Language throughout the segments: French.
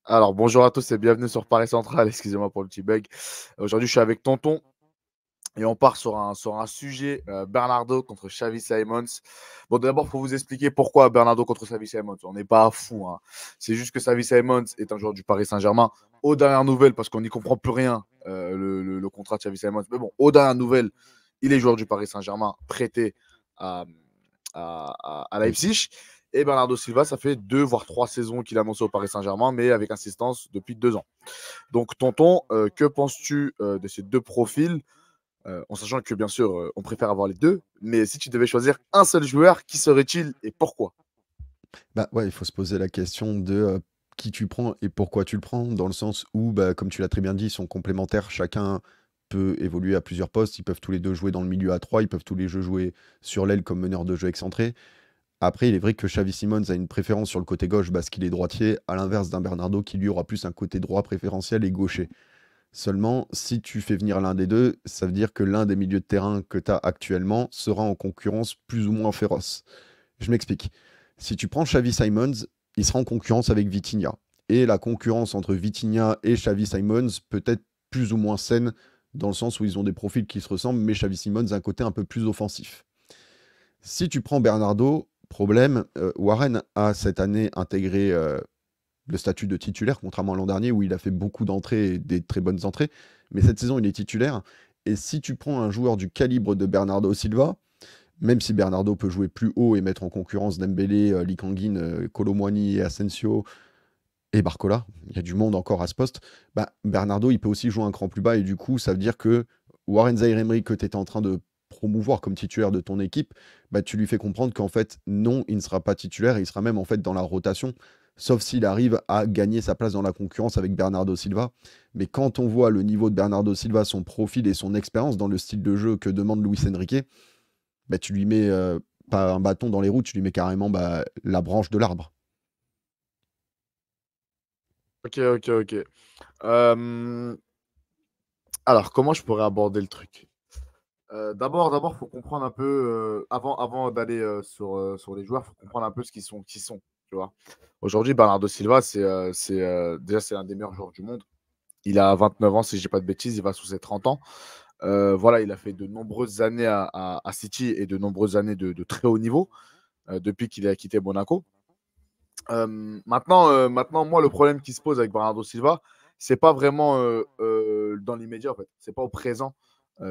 Alors, bonjour à tous et bienvenue sur Paris Central. Excusez-moi pour le petit bug. Aujourd'hui, je suis avec Tonton et on part sur un sujet Bernardo contre Xavi Simons. Bon, d'abord, il faut vous expliquer pourquoi Bernardo contre Xavi Simons. On n'est pas fou, hein. C'est juste que Xavi Simons est un joueur du Paris Saint-Germain. Aux dernières nouvelles, parce qu'on n'y comprend plus rien, le contrat de Xavi Simons. Mais bon, aux dernières nouvelles, il est joueur du Paris Saint-Germain, prêté à, à Leipzig. Et Bernardo Silva, ça fait 2 voire 3 saisons qu'il a annoncé au Paris Saint-Germain, mais avec insistance depuis 2 ans. Donc, Tonton, que penses-tu de ces deux profils, en sachant que bien sûr, on préfère avoir les deux, mais si tu devais choisir un seul joueur, qui serait-il et pourquoi? Bah, ouais, il faut se poser la question de, qui tu prends et pourquoi tu le prends. Dans le sens où, bah, comme tu l'as très bien dit, ils sont complémentaires. Chacun peut évoluer à plusieurs postes. Ils peuvent tous les 2 jouer dans le milieu à 3. Ils peuvent tous les 2 jouer sur l'aile comme meneur de jeu excentré. Après, il est vrai que Xavi Simons a une préférence sur le côté gauche parce qu'il est droitier, à l'inverse d'un Bernardo qui lui aura plus un côté droit préférentiel et gaucher. Seulement, si tu fais venir l'un des deux, ça veut dire que l'un des milieux de terrain que tu as actuellement sera en concurrence plus ou moins féroce. Je m'explique. Si tu prends Xavi Simons, il sera en concurrence avec Vitinha. Et la concurrence entre Vitinha et Xavi Simons peut être plus ou moins saine, dans le sens où ils ont des profils qui se ressemblent, mais Xavi Simons a un côté un peu plus offensif. Si tu prends Bernardo, problème, Warren a cette année intégré le statut de titulaire, contrairement à l'an dernier où il a fait beaucoup d'entrées et des très bonnes entrées. Mais cette saison, il est titulaire. Et si tu prends un joueur du calibre de Bernardo Silva, même si Bernardo peut jouer plus haut et mettre en concurrence Dembélé, Likanguin, Kolo Muani et Asensio et Barcola, il y a du monde encore à ce poste, bah, Bernardo, il peut aussi jouer un cran plus bas. Et du coup, ça veut dire que Warren Zaïre-Emery, que tu étais en train de promouvoir comme titulaire de ton équipe, bah, tu lui fais comprendre qu'en fait, non, il ne sera pas titulaire, il sera même en fait dans la rotation, sauf s'il arrive à gagner sa place dans la concurrence avec Bernardo Silva. Mais quand on voit le niveau de Bernardo Silva, son profil et son expérience dans le style de jeu que demande Luis Enrique, bah, tu lui mets pas un bâton dans les roues, tu lui mets carrément bah, la branche de l'arbre. Ok, ok, ok. Alors, comment je pourrais aborder le truc? D'abord, faut comprendre un peu, avant d'aller sur les joueurs, faut comprendre un peu ce qui sont, tu vois. Aujourd'hui, Bernardo Silva, déjà, c'est l'un des meilleurs joueurs du monde. Il a 29 ans, si je dis pas de bêtises, il va sous ses 30 ans. Voilà, il a fait de nombreuses années à City et de nombreuses années de très haut niveau depuis qu'il a quitté Monaco. Maintenant, moi, le problème qui se pose avec Bernardo Silva, c'est pas vraiment dans l'immédiat, en fait. C'est pas au présent.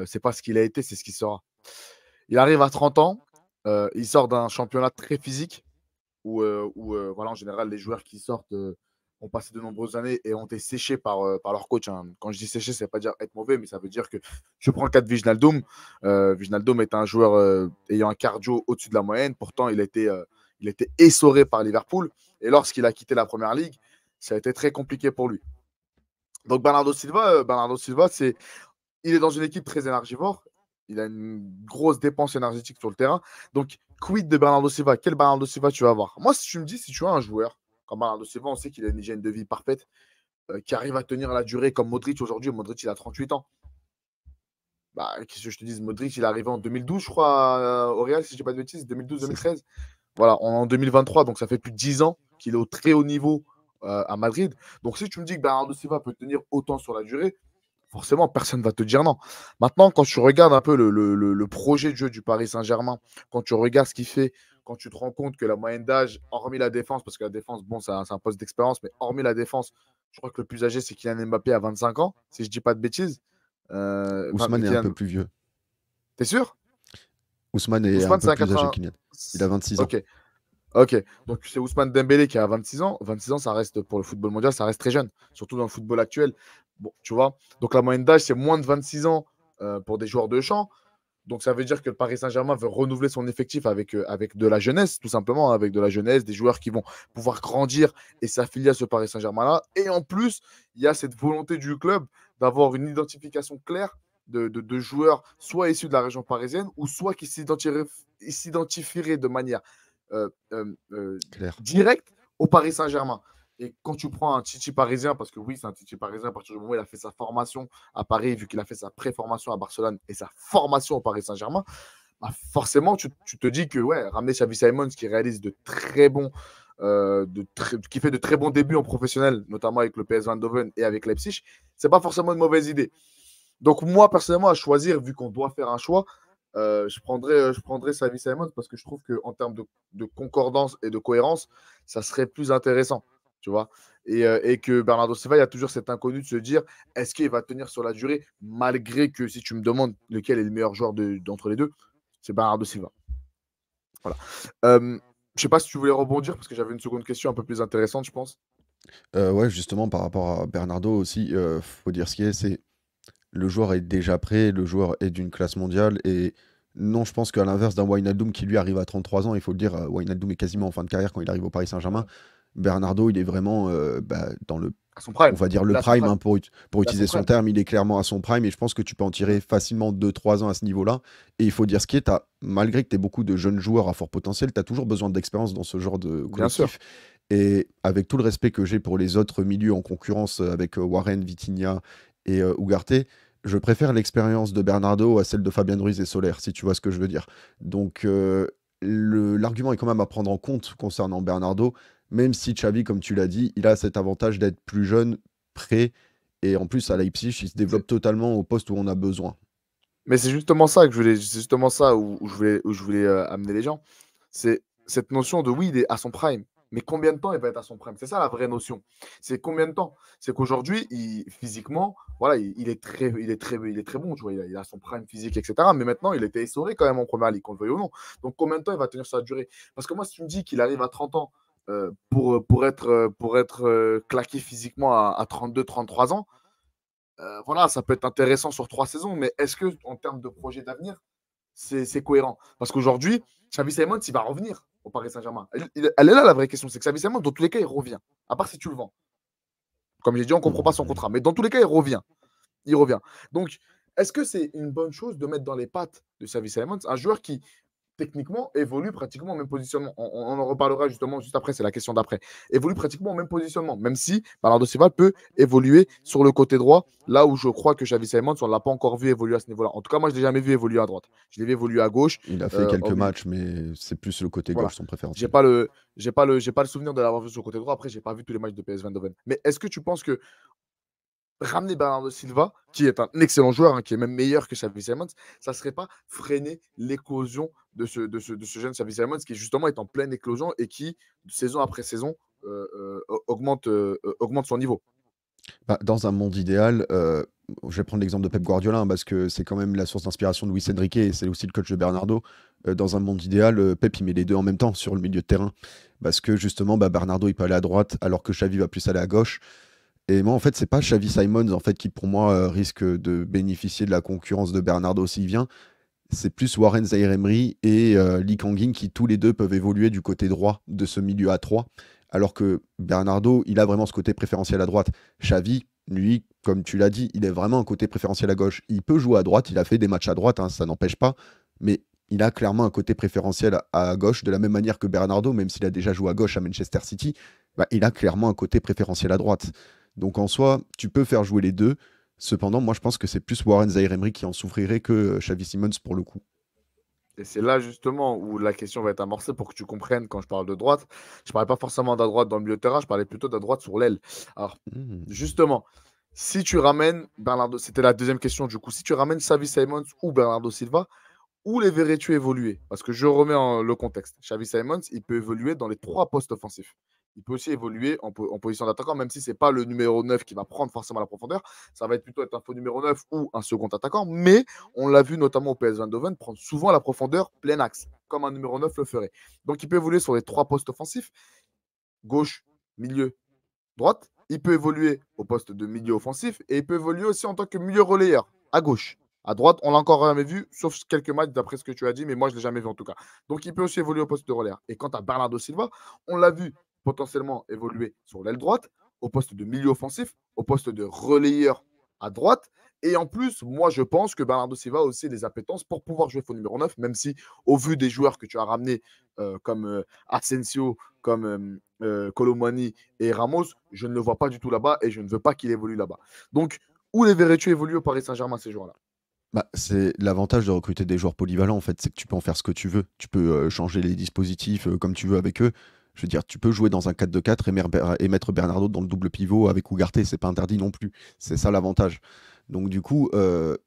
C'est pas ce qu'il a été, c'est ce qu'il sera. Il arrive à 30 ans. Il sort d'un championnat très physique où voilà, en général, les joueurs qui sortent ont passé de nombreuses années et ont été séchés par leur coach, hein. Quand je dis séché, ça ne veut pas dire être mauvais, mais ça veut dire que je prends le cas de Wijnaldum. Wijnaldum est un joueur ayant un cardio au-dessus de la moyenne. Pourtant, il a été essoré par Liverpool. Et lorsqu'il a quitté la première ligue, ça a été très compliqué pour lui. Donc, Bernardo Silva, il est dans une équipe très énergivore. Il a une grosse dépense énergétique sur le terrain. Donc, quid de Bernardo Silva? Quel Bernardo Silva tu vas avoir? Moi, si tu me dis, si tu as un joueur comme Bernardo Silva, on sait qu'il a une hygiène de vie parfaite, qui arrive à tenir la durée comme Modric aujourd'hui. Modric, il a 38 ans. Bah, qu'est-ce que je te dis? Modric, il est arrivé en 2012, je crois, au Real, si je ne dis pas de bêtises, C'est ça. 2012-2013. Voilà, en 2023, donc ça fait plus de 10 ans qu'il est au très haut niveau à Madrid. Donc, si tu me dis que Bernardo Silva peut tenir autant sur la durée, forcément, personne ne va te dire non. Maintenant, quand tu regardes un peu le projet de jeu du Paris Saint-Germain, quand tu regardes ce qu'il fait, quand tu te rends compte que la moyenne d'âge, hormis la défense, parce que la défense, bon, c'est un poste d'expérience, mais hormis la défense, je crois que le plus âgé, c'est Kylian Mbappé à 25 ans, si je ne dis pas de bêtises. Ousmane est un peu Kylian, plus vieux. t'es sûr? Ousmane est un Ousmane, peu c'est un plus âgé 80. que Kylian. Il a 26 ans. Ok, ok. Donc, c'est Ousmane Dembélé qui a 26 ans. 26 ans, ça reste pour le football mondial, ça reste très jeune, surtout dans le football actuel. Bon, tu vois. Donc, la moyenne d'âge, c'est moins de 26 ans pour des joueurs de champ. Donc, ça veut dire que le Paris Saint-Germain veut renouveler son effectif avec de la jeunesse, tout simplement, avec de la jeunesse, des joueurs qui vont pouvoir grandir et s'affilier à ce Paris Saint-Germain-là. Et en plus, il y a cette volonté du club d'avoir une identification claire de joueurs, soit issus de la région parisienne, ou soit qui s'identifieraient de manière euh, euh, euh, Claire. directe au Paris Saint-Germain. Et quand tu prends un Titi parisien, parce que oui, c'est un Titi parisien à partir du moment où il a fait sa formation à Paris, vu qu'il a fait sa pré-formation à Barcelone et sa formation au Paris Saint-Germain, bah forcément, tu te dis que ouais, ramener Xavi Simons qui réalise de très bons qui fait de très bons débuts en professionnel, notamment avec le PSV Eindhoven et avec Leipzig, c'est pas forcément une mauvaise idée. Donc moi, personnellement, à choisir, vu qu'on doit faire un choix, je prendrais Xavi Simons parce que je trouve qu'en termes de concordance et de cohérence, ça serait plus intéressant, tu vois. Et que Bernardo Silva, il y a toujours cet inconnu de se dire, est-ce qu'il va tenir sur la durée, malgré que si tu me demandes lequel est le meilleur joueur d'entre les deux, c'est Bernardo Silva. Voilà. Je sais pas si tu voulais rebondir, parce que j'avais une seconde question un peu plus intéressante, je pense. Ouais, justement, par rapport à Bernardo aussi, faut dire ce qui est, c'est le joueur est déjà prêt, le joueur est d'une classe mondiale et non, je pense qu'à l'inverse d'un Wijnaldum qui lui arrive à 33 ans, il faut le dire, Wijnaldum est quasiment en fin de carrière quand il arrive au Paris Saint-Germain. Bernardo, il est vraiment dans le, À son on prime. va dire le Là, à son prime, prime. hein, pour Là, à son utiliser son prime. terme, il est clairement à son prime et je pense que tu peux en tirer facilement 2 3 ans à ce niveau-là. Et il faut dire ce qui est, malgré que tu aies beaucoup de jeunes joueurs à fort potentiel, tu as toujours besoin d'expérience dans ce genre de Bien sûr. collectif. Et avec tout le respect que j'ai pour les autres milieux en concurrence avec Warren, Vitinha et Ugarte, je préfère l'expérience de Bernardo à celle de Fabien Ruiz et Soler, si tu vois ce que je veux dire. Donc l'argument est quand même à prendre en compte concernant Bernardo, même si Xavi, comme tu l'as dit, il a cet avantage d'être plus jeune, prêt, et en plus à Leipzig, il se C'est- développe totalement au poste où on a besoin. Mais c'est justement ça que je voulais, c'est justement ça où je voulais amener les gens. C'est cette notion de oui, il est à son prime. Mais combien de temps il va être à son prime? C'est ça la vraie notion. C'est combien de temps? C'est qu'aujourd'hui, physiquement, voilà, il est très bon. Tu vois, il a son prime physique, etc. Mais maintenant, il était essoré quand même en première ligue, qu'on le veuille ou non. Donc combien de temps il va tenir sa durée? Parce que moi, si tu me dis qu'il arrive à 30 ans pour être claqué physiquement à 32, 33 ans, voilà, ça peut être intéressant sur 3 saisons, mais est-ce que en termes de projet d'avenir, c'est cohérent? Parce qu'aujourd'hui, Xavi Simons, il va revenir au Paris Saint-Germain. Elle est là la vraie question, c'est que Xavi Simons, dans tous les cas, il revient. À part si tu le vends. Comme j'ai dit, on ne comprend pas son contrat. Mais dans tous les cas, il revient. Il revient. Donc, est-ce que c'est une bonne chose de mettre dans les pattes de Xavi Simons un joueur qui techniquement, évolue pratiquement au même positionnement. On en reparlera justement juste après, c'est la question d'après. Évolue pratiquement au même positionnement, même si Bernardo Silva peut évoluer sur le côté droit, là où je crois que Xavi Simons, on ne l'a pas encore vu évoluer à ce niveau-là. En tout cas, moi, je ne l'ai jamais vu évoluer à droite. Je l'ai vu évoluer à gauche, Il a fait quelques au milieu. matchs, mais c'est plus le côté Voilà. gauche son J'ai préférentiel. pas le, j'ai pas le souvenir de l'avoir vu sur le côté droit. Après, j'ai pas vu tous les matchs de PSV Eindhoven. Mais est-ce que tu penses que ramener Bernardo Silva, qui est un excellent joueur, hein, qui est même meilleur que Xavi Simons, ça ne serait pas freiner l'éclosion de ce jeune Xavi Simons qui justement est en pleine éclosion et qui, saison après saison, augmente son niveau. Bah, dans un monde idéal, je vais prendre l'exemple de Pep Guardiola, hein, parce que c'est quand même la source d'inspiration de Luis Enrique et c'est aussi le coach de Bernardo. Dans un monde idéal, Pep, il met les deux en même temps sur le milieu de terrain. Parce que justement, bah, Bernardo, il peut aller à droite, alors que Xavi va plus aller à gauche. Et moi, en fait, c'est pas Xavi Simons en fait, qui, pour moi, risque de bénéficier de la concurrence de Bernardo s'il vient. C'est plus Warren Zaïre-Emery et Lee Kang-in qui, tous les deux, peuvent évoluer du côté droit de ce milieu à 3. Alors que Bernardo, il a vraiment ce côté préférentiel à droite. Xavi, lui, comme tu l'as dit, il a vraiment un côté préférentiel à gauche. Il peut jouer à droite, il a fait des matchs à droite, hein, ça n'empêche pas. Mais il a clairement un côté préférentiel à gauche, de la même manière que Bernardo, même s'il a déjà joué à gauche à Manchester City, bah, il a clairement un côté préférentiel à droite. Donc en soi, tu peux faire jouer les deux. Cependant, moi je pense que c'est plus Warren Zaïre-Emery qui en souffrirait que Xavi Simons pour le coup. Et c'est là justement où la question va être amorcée pour que tu comprennes quand je parle de droite. Je ne parlais pas forcément de la droite dans le milieu de terrain, je parlais plutôt de la droite sur l'aile. Alors, Hmm. justement, si tu ramènes Bernardo, c'était la deuxième question du coup, si tu ramènes Xavi Simons ou Bernardo Silva, où les verrais-tu évoluer? Parce que je remets le contexte. Xavi Simons, il peut évoluer dans les trois postes offensifs. Il peut aussi évoluer en position d'attaquant, même si ce n'est pas le numéro 9 qui va prendre forcément la profondeur. Ça va être plutôt être un faux numéro 9 ou un second attaquant. Mais on l'a vu notamment au PSV Eindhoven prendre souvent la profondeur plein axe, comme un numéro 9 le ferait. Donc il peut évoluer sur les trois postes offensifs, gauche, milieu, droite. Il peut évoluer au poste de milieu offensif et il peut évoluer aussi en tant que milieu relayeur à gauche. À droite, on l'a encore jamais vu, sauf quelques matchs d'après ce que tu as dit, mais moi je ne l'ai jamais vu en tout cas. Donc il peut aussi évoluer au poste de relayeur. Et quant à Bernardo Silva, on l'a vu potentiellement évoluer sur l'aile droite, au poste de milieu offensif, au poste de relayeur à droite. Et en plus, moi je pense que Bernardo Silva a aussi des appétences pour pouvoir jouer faux numéro 9, même si au vu des joueurs que tu as ramenés comme Asensio, comme Colomani et Ramos, je ne le vois pas du tout là-bas et je ne veux pas qu'il évolue là-bas. Donc, où les verrais-tu évoluer au Paris Saint-Germain ces joueurs-là? Bah, c'est l'avantage de recruter des joueurs polyvalents en fait, c'est que tu peux en faire ce que tu veux. Tu peux changer les dispositifs comme tu veux avec eux. Je veux dire, tu peux jouer dans un 4-2-4 et mettre Bernardo dans le double pivot avec Ugarte, c'est pas interdit non plus. C'est ça l'avantage. Donc du coup,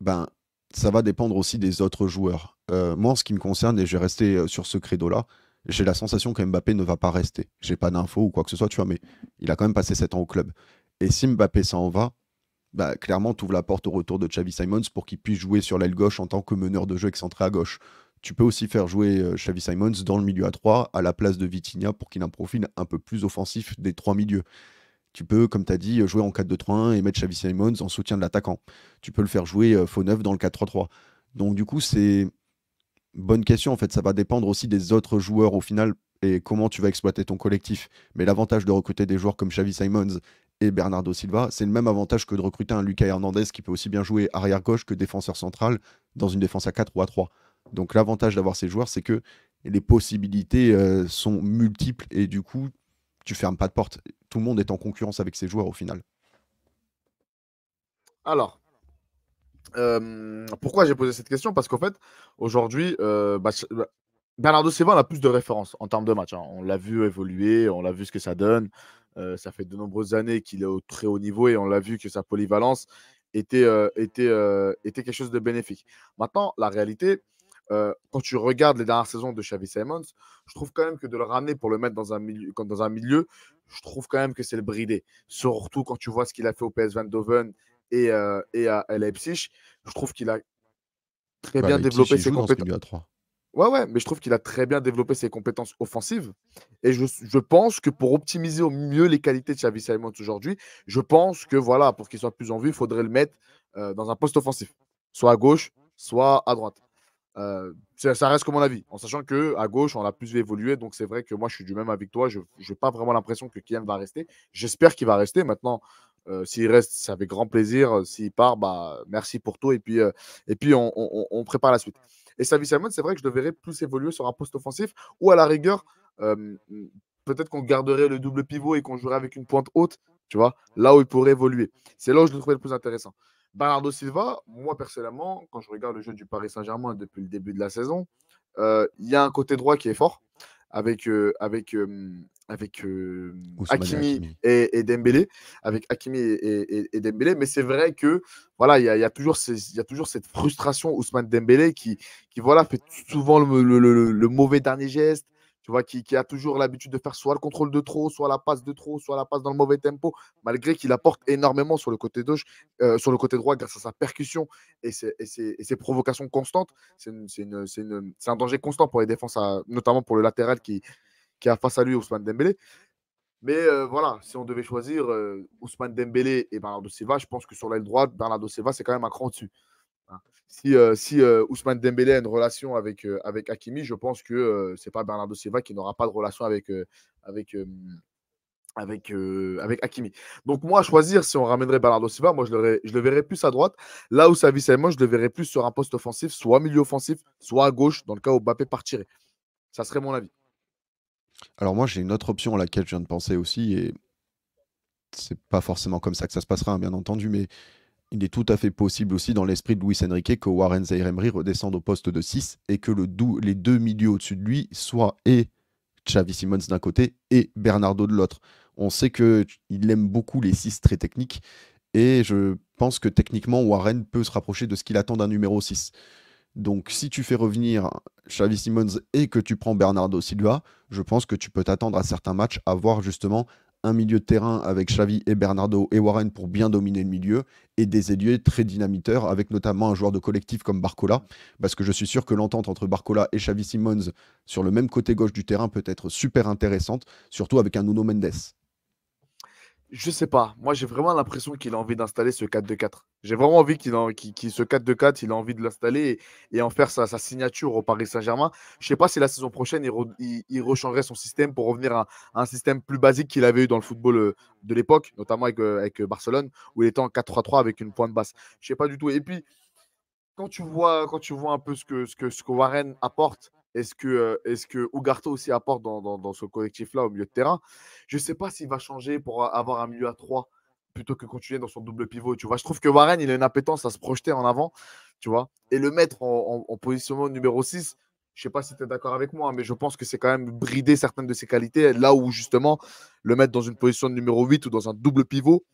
ben, ça va dépendre aussi des autres joueurs. Moi, en ce qui me concerne, et je vais rester sur ce credo-là, j'ai la sensation que Mbappé ne va pas rester. J'ai pas d'infos ou quoi que ce soit, tu vois, mais il a quand même passé 7 ans au club. Et si Mbappé s'en va, bah, clairement, tu ouvres la porte au retour de Xavi Simons pour qu'il puisse jouer sur l'aile gauche en tant que meneur de jeu excentré à gauche. Tu peux aussi faire jouer Xavi Simons dans le milieu à 3 à la place de Vitinha pour qu'il ait un profil un peu plus offensif des trois milieux. Tu peux, comme tu as dit, jouer en 4-2-3-1 et mettre Xavi Simons en soutien de l'attaquant. Tu peux le faire jouer faux neuf dans le 4-3-3. Donc du coup, c'est bonne question. En fait, ça va dépendre aussi des autres joueurs au final et comment tu vas exploiter ton collectif. Mais l'avantage de recruter des joueurs comme Xavi Simons et Bernardo Silva, c'est le même avantage que de recruter un Lucas Hernandez qui peut aussi bien jouer arrière gauche que défenseur central dans une défense à 4 ou à 3. Donc l'avantage d'avoir ces joueurs, c'est que les possibilités sont multiples et du coup, tu fermes pas de porte. Tout le monde est en concurrence avec ces joueurs au final. Alors, pourquoi j'ai posé cette question? Parce qu'en fait, aujourd'hui, Bernardo Silva, on a plus de références en termes de match, hein. On l'a vu évoluer, on l'a vu ce que ça donne. Ça fait de nombreuses années qu'il est au très haut niveau et on l'a vu que sa polyvalence était quelque chose de bénéfique. Maintenant, la réalité, quand tu regardes les dernières saisons de Xavi Simons, je trouve quand même que de le ramener pour le mettre dans un milieu, je trouve quand même que c'est le brider. Surtout quand tu vois ce qu'il a fait au PSV Eindhoven et à Leipzig, je trouve qu'il a très Bah, bien Leipzig, développé il ses joue dans ce compétences. milieu à 3. Ouais, ouais, mais je trouve qu'il a très bien développé ses compétences offensives. Et je pense que pour optimiser au mieux les qualités de Xavi Simons aujourd'hui, je pense que voilà, pour qu'il soit plus en vue, il faudrait le mettre dans un poste offensif, soit à gauche, soit à droite. Ça reste que mon avis, en sachant que à gauche, on l'a plus vu évoluer. Donc, c'est vrai que moi, je suis du même avec toi. Je n'ai pas vraiment l'impression que Kylian va rester. J'espère qu'il va rester. Maintenant, s'il reste, c'est avec grand plaisir. S'il part, bah, merci pour tout. Et puis on prépare la suite. Et Xavi Simons, c'est vrai que je le verrais plus évoluer sur un poste offensif ou à la rigueur, euh, peut-être qu'on garderait le double pivot et qu'on jouerait avec une pointe haute, tu vois, là où il pourrait évoluer. C'est là où je le trouvais le plus intéressant. Bernardo Silva, moi personnellement, quand je regarde le jeu du Paris Saint-Germain depuis le début de la saison, il y a un côté droit qui est fort avec Ousmane et Hakimi Hakimi. et Dembélé, avec Hakimi et Dembélé. Mais c'est vrai que voilà, il y a toujours cette frustration Ousmane Dembélé qui voilà, fait souvent le mauvais dernier geste. Tu vois, qui a toujours l'habitude de faire soit le contrôle de trop, soit la passe de trop, soit la passe dans le mauvais tempo, malgré qu'il apporte énormément sur le côté gauche, sur le côté droit grâce à sa percussion et ses provocations constantes. C'est un danger constant pour les défenses, notamment pour le latéral qui a face à lui Ousmane Dembélé. Mais voilà, si on devait choisir Ousmane Dembélé et Bernardo Silva, je pense que sur l'aile droite, Bernardo Silva, c'est quand même un cran dessus, hein. Si Ousmane Dembélé a une relation avec Hakimi, je pense que c'est pas Bernardo Silva qui n'aura pas de relation avec, euh, avec Hakimi. Donc moi, à choisir, si on ramènerait Bernardo Silva, moi, je le verrais plus à droite. Là où Xavi Simons, je le verrais plus sur un poste offensif, soit milieu offensif, soit à gauche, dans le cas où Mbappé partirait. Ça serait mon avis. Alors moi, j'ai une autre option à laquelle je viens de penser aussi, et c'est pas forcément comme ça que ça se passera, hein, bien entendu, mais il est tout à fait possible aussi dans l'esprit de Luis Enrique que Warren Zaïre-Emery redescende au poste de 6 et que les deux milieux au-dessus de lui soient et Xavi Simons d'un côté et Bernardo de l'autre. On sait qu'il aime beaucoup les 6 très techniques et je pense que techniquement Warren peut se rapprocher de ce qu'il attend d'un numéro 6. Donc si tu fais revenir Xavi Simons et que tu prends Bernardo Silva, je pense que tu peux t'attendre à certains matchs à voir justement un milieu de terrain avec Xavi et Bernardo et Warren pour bien dominer le milieu et des ailiers très dynamiteurs avec notamment un joueur de collectif comme Barcola, parce que je suis sûr que l'entente entre Barcola et Xavi Simons sur le même côté gauche du terrain peut être super intéressante, surtout avec un Nuno Mendes. Je sais pas. Moi, j'ai vraiment l'impression qu'il a envie d'installer ce 4-2-4. J'ai vraiment envie ce 4-2-4, il a envie de l'installer et en faire sa signature au Paris Saint-Germain. Je sais pas si la saison prochaine, il rechangerait son système pour revenir à un système plus basique qu'il avait eu dans le football de l'époque, notamment avec Barcelone, où il était en 4-3-3 avec une pointe basse. Je sais pas du tout. Et puis, quand tu vois un peu ce que Warren apporte, est-ce que Ugarte aussi apporte dans ce collectif-là au milieu de terrain, je ne sais pas s'il va changer pour avoir un milieu à 3 plutôt que continuer dans son double pivot. Tu vois, je trouve que Warren, il a une appétence à se projeter en avant, tu vois, et le mettre en positionnement numéro 6, Je sais pas si tu es d'accord avec moi, mais je pense que c'est quand même brider certaines de ses qualités, là où justement le mettre dans une position de numéro 8 ou dans un double pivot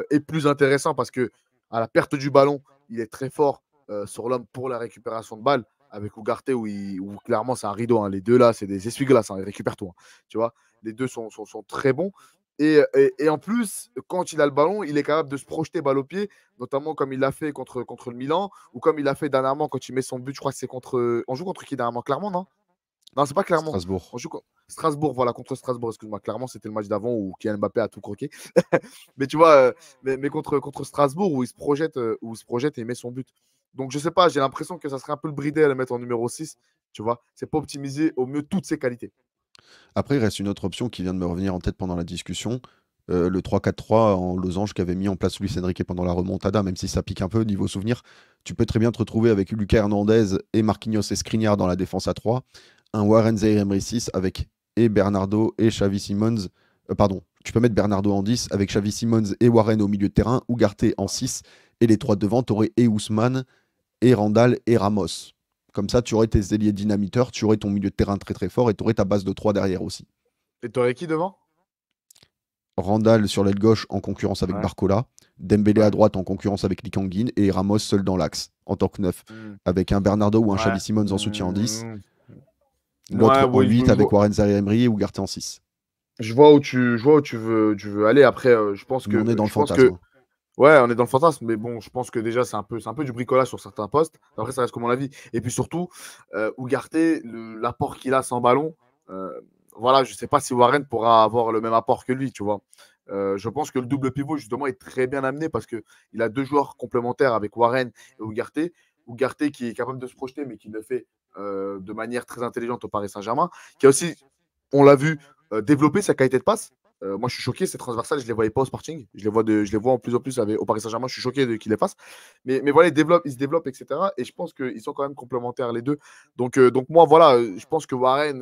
est plus intéressant parce que à la perte du ballon, il est très fort sur l'homme pour la récupération de balles avec Ugarte où clairement c'est un rideau. Hein. Les deux là, c'est des essuie-glaces, hein, ils récupèrent tout. Hein, tu vois, les deux sont très bons. Et en plus, quand il a le ballon, il est capable de se projeter balle au pied, notamment comme il l'a fait contre le Milan, ou comme il l'a fait dernièrement quand il met son but, je crois que c'est contre. On joue contre qui dernièrement? Clermont, non? Non, c'est pas Clermont. Strasbourg. On joue contre Strasbourg, voilà, contre Strasbourg, excuse-moi. Clermont, c'était le match d'avant où Kylian Mbappé a tout croqué. Mais tu vois, mais contre Strasbourg, où il se projette et il met son but. Donc, je sais pas, j'ai l'impression que ça serait un peu le bridé à le mettre en numéro 6. Tu vois, c'est pas optimiser au mieux toutes ses qualités. Après, il reste une autre option qui vient de me revenir en tête pendant la discussion. Le 3-4-3 en losange qu'avait mis en place Luis Enrique pendant la remontada, même si ça pique un peu niveau souvenir. Tu peux très bien te retrouver avec Lucas Hernandez et Marquinhos et Skriniar dans la défense à 3. Un Warren Zaïre-Emery 6 avec et Bernardo et Xavi Simons. Pardon, tu peux mettre Bernardo en 10 avec Xavi Simons et Warren au milieu de terrain, Ugarte en 6 et les trois devant, tu aurais et Ousmane et Randall et Ramos. Comme ça, tu aurais tes ailiers dynamiteurs, tu aurais ton milieu de terrain très très fort et tu aurais ta base de 3 derrière aussi. Et t'aurais qui devant? Randall sur l'aile gauche en concurrence avec Ouais, Barcola, Dembélé à ouais. droite en concurrence avec Likangin et Ramos seul dans l'axe en tant que neuf, Hmm, avec un Bernardo ou un ouais. Xavi Simons en soutien en 10, Hmm, ouais, l'autre en oui, 8 avec Warren Zaïre-Emery et Ugarte en 6. je vois où tu veux aller. Après, Mais on est dans le je pense fantasme. que Hein. ouais, on est dans le fantasme, mais bon, je pense que déjà, c'est un peu du bricolage sur certains postes. Après, ça reste comme on l'a vu. Et puis surtout, Ugarte, l'apport qu'il a sans ballon, euh, voilà, je ne sais pas si Warren pourra avoir le même apport que lui, tu vois. Je pense que le double pivot, justement, est très bien amené parce qu'il a deux joueurs complémentaires avec Warren et Ugarte. Ugarte qui est capable de se projeter, mais qui le fait de manière très intelligente au Paris Saint-Germain, qui a aussi, on l'a vu, développer sa qualité de passe. Moi, je suis choqué, c'est transversal, je ne les voyais pas au Sporting. Je les vois en plus au Paris Saint-Germain, je suis choqué qu'il les fasse. Mais voilà, ils se développent, etc. Et je pense qu'ils sont quand même complémentaires les deux. Donc moi, voilà, je pense que Warren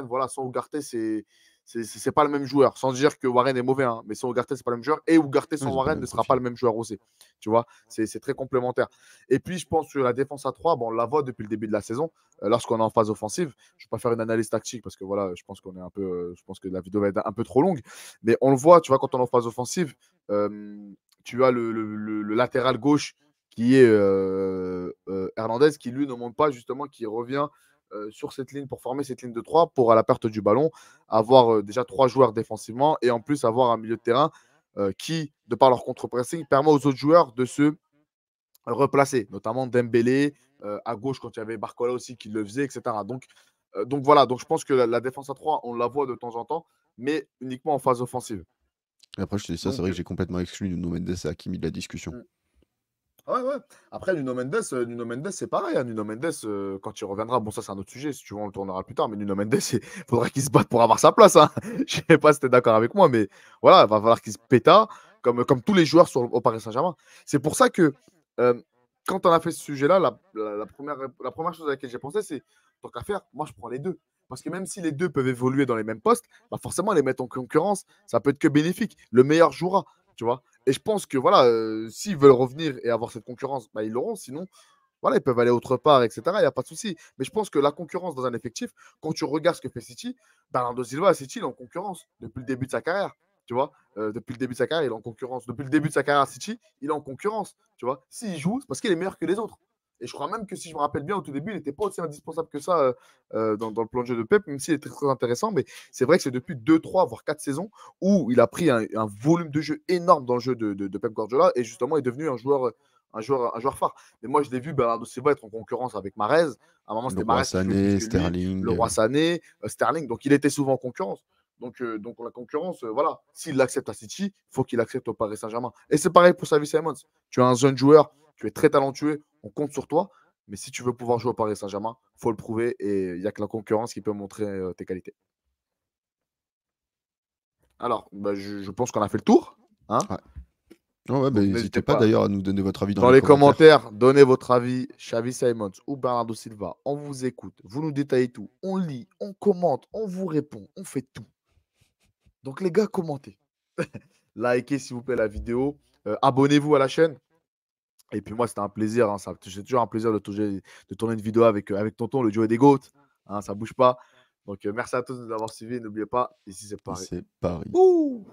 voilà, sans Ugarte, c'est pas le même joueur. Sans dire que Warren est mauvais, hein, mais sans Ugarte, c'est pas le même joueur. Et Ugarte Ouais, sans ils ont pas le Warren même ne sera pas profil. le même joueur aussi. Tu vois, c'est très complémentaire. Et puis, je pense que la défense à 3, bon, on la voit depuis le début de la saison, lorsqu'on est en phase offensive. Je ne vais pas faire une analyse tactique parce que voilà, je pense qu'on est un peu, je pense que la vidéo va être un peu trop longue. Mais on le voit, tu vois, quand on est en phase offensive, tu as le latéral gauche qui est Hernandez, qui lui ne monte pas justement, qui revient sur cette ligne pour former cette ligne de 3 pour à la perte du ballon avoir déjà 3 joueurs défensivement et en plus avoir un milieu de terrain qui, de par leur contre-pressing, permet aux autres joueurs de se replacer, notamment Dembélé à gauche quand il y avait Barcola aussi qui le faisait, etc. Donc voilà, donc je pense que la défense à 3, on la voit de temps en temps, mais uniquement en phase offensive. Et après, je te dis ça, c'est Donc, vrai que j'ai complètement exclu Nuno Mendes et Hakimi de la discussion. ouais, ouais. Après, Nuno Mendes c'est pareil. Hein. Nuno Mendes, quand il reviendra, bon, ça, c'est un autre sujet. Si tu veux, on le tournera plus tard. Mais Nuno Mendes, il faudra qu'il se batte pour avoir sa place. Hein. Je sais pas si tu es d'accord avec moi, mais voilà, il va falloir qu'il se péta, comme tous les joueurs au Paris Saint-Germain. C'est pour ça que, euh, quand on a fait ce sujet-là, la première chose à laquelle j'ai pensé, c'est tant qu'à faire, moi, je prends les deux. Parce que même si les deux peuvent évoluer dans les mêmes postes, bah forcément, les mettre en concurrence, ça peut être que bénéfique. Le meilleur jouera, tu vois. Et je pense que voilà, s'ils veulent revenir et avoir cette concurrence, bah, ils l'auront. Sinon, voilà, ils peuvent aller autre part, etc. Il n'y a pas de souci. Mais je pense que la concurrence dans un effectif, quand tu regardes ce que fait City, Bernardo Silva à City, il est en concurrence depuis le début de sa carrière. Tu vois, depuis le début de sa carrière, il est en concurrence. Depuis le début de sa carrière à City, il est en concurrence. Tu vois, s'il joue, c'est parce qu'il est meilleur que les autres. Et je crois même que si je me rappelle bien, au tout début, il n'était pas aussi indispensable que ça dans le plan de jeu de Pep, même s'il est très, très intéressant. Mais c'est vrai que c'est depuis 2, 3, voire 4 saisons où il a pris un volume de jeu énorme dans le jeu de Pep Guardiola et justement est devenu un joueur phare. Mais moi, je l'ai vu Bernardo Silva être en concurrence avec Marez. À un moment, Le c'était Roi Marez qui jouait plus Sané, que lui, Sterling. le Roi Sané, Sterling. Donc, il était souvent en concurrence. Donc la concurrence, voilà, s'il l'accepte à City, il faut qu'il accepte au Paris Saint-Germain. Et c'est pareil pour Xavi Simons. Tu es un jeune joueur, tu es très talentueux, on compte sur toi. Mais si tu veux pouvoir jouer au Paris Saint-Germain, il faut le prouver et il n'y a que la concurrence qui peut montrer tes qualités. Alors, bah, je pense qu'on a fait le tour. Hein. Ouais. Ouais, ouais, bah, Donc n'hésitez n'hésitez pas pas. d'ailleurs à nous donner votre avis dans Dans les les commentaires. commentaires, donnez votre avis. Xavi Simons ou Bernardo Silva, on vous écoute, vous nous détaillez tout. On lit, on commente, on vous répond, on fait tout. Donc les gars, commentez. Likez s'il vous plaît la vidéo. Abonnez-vous à la chaîne. Et puis moi, c'était un plaisir, hein, c'est toujours un plaisir de tourner une vidéo avec tonton, le duo des GOAT, hein, ça bouge pas. Donc merci à tous de nous avoir suivis. N'oubliez pas, ici c'est Et Paris. c'est Paris. Ouh!